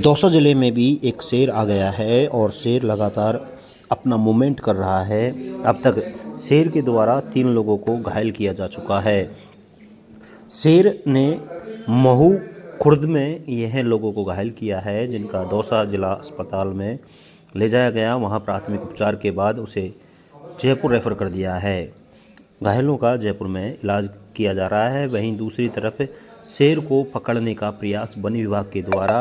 दौसा ज़िले में भी एक शेर आ गया है और शेर लगातार अपना मूवमेंट कर रहा है। अब तक शेर के द्वारा 3 लोगों को घायल किया जा चुका है। शेर ने महू खुर्द में यह लोगों को घायल किया है, जिनका दौसा जिला अस्पताल में ले जाया गया। वहां प्राथमिक उपचार के बाद उसे जयपुर रेफर कर दिया है। घायलों का जयपुर में इलाज किया जा रहा है। वहीं दूसरी तरफ शेर को पकड़ने का प्रयास वन विभाग के द्वारा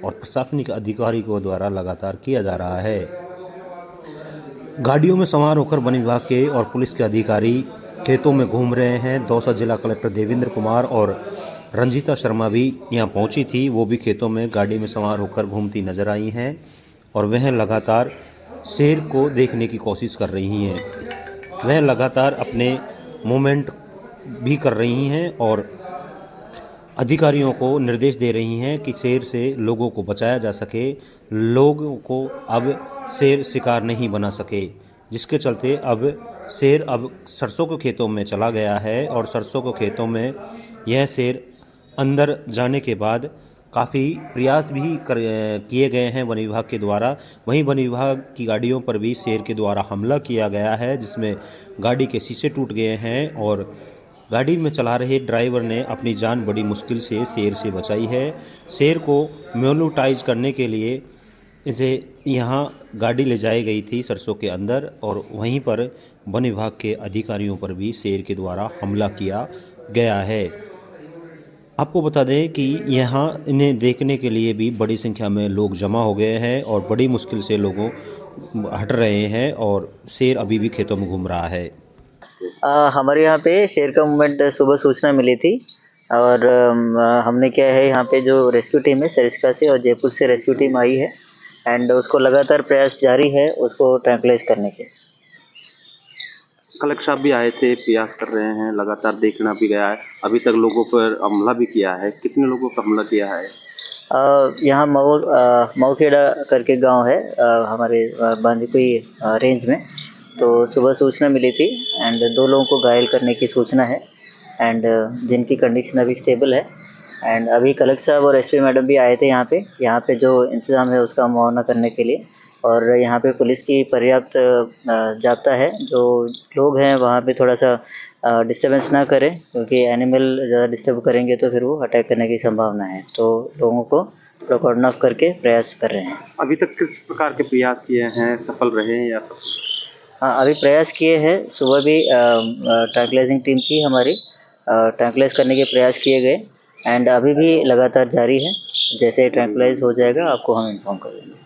और प्रशासनिक अधिकारियों द्वारा लगातार किया जा रहा है। गाड़ियों में सवार होकर वन विभाग के और पुलिस के अधिकारी खेतों में घूम रहे हैं। दौसा जिला कलेक्टर देवेंद्र कुमार और रंजीता शर्मा भी यहां पहुंची थी। वो भी खेतों में गाड़ी में सवार होकर घूमती नजर आई हैं और वह लगातार शेर को देखने की कोशिश कर रही हैं। वह लगातार अपने मूवमेंट भी कर रही हैं और अधिकारियों को निर्देश दे रही हैं कि शेर से लोगों को बचाया जा सके, लोगों को अब शेर शिकार नहीं बना सके, जिसके चलते अब शेर अब सरसों के खेतों में चला गया है और सरसों के खेतों में यह शेर अंदर जाने के बाद काफ़ी प्रयास भी किए गए हैं वन विभाग के द्वारा। वहीं वन विभाग की गाड़ियों पर भी शेर के द्वारा हमला किया गया है, जिसमें गाड़ी के शीशे टूट गए हैं और गाड़ी में चला रहे ड्राइवर ने अपनी जान बड़ी मुश्किल से शेर से बचाई है। शेर को मोनेटाइज करने के लिए इसे यहाँ गाड़ी ले जाई गई थी सरसों के अंदर और वहीं पर वन विभाग के अधिकारियों पर भी शेर के द्वारा हमला किया गया है। आपको बता दें कि यहाँ इन्हें देखने के लिए भी बड़ी संख्या में लोग जमा हो गए हैं और बड़ी मुश्किल से लोगों हट रहे हैं और शेर अभी भी खेतों में घूम रहा है। हमारे यहाँ पे शेर का मूवमेंट सुबह सूचना मिली थी और हमने क्या है, यहाँ पे जो रेस्क्यू टीम है सरिस्का से और जयपुर से रेस्क्यू टीम आई है एंड उसको लगातार प्रयास जारी है उसको ट्रैंकुलाइज करने के। कलेक्टर साहब भी आए थे, प्रयास कर रहे हैं, लगातार देखना भी गया है, अभी तक लोगों पर हमला भी किया है। कितने लोगों पर हमला किया है? यहाँ मऊखेड़ा करके गांव है हमारे बांदीकुई रेंज में। तो सुबह सूचना मिली थी एंड 2 लोगों को घायल करने की सूचना है एंड जिनकी कंडीशन अभी स्टेबल है एंड अभी कलेक्टर साहब और एसपी मैडम भी आए थे यहाँ पे जो इंतज़ाम है उसका मुआयना करने के लिए। और यहाँ पे पुलिस की पर्याप्त जाब्ता है, जो लोग हैं वहाँ पे थोड़ा सा डिस्टर्बेंस ना करें, क्योंकि एनिमल ज़्यादा डिस्टर्ब करेंगे तो फिर वो अटैक करने की संभावना है। तो लोगों को थोड़ा कॉर्डन ऑफ करके प्रयास कर रहे हैं। अभी तक किस प्रकार के प्रयास किए हैं, सफल रहे हैं या हाँ, अभी प्रयास किए हैं। सुबह भी ट्रैंकुलाइजिंग टीम थी हमारी, ट्रैंकुलाइज करने के प्रयास किए गए एंड अभी भी लगातार जारी है। जैसे ट्रैंकुलाइज हो जाएगा आपको हम इन्फॉर्म कर देंगे।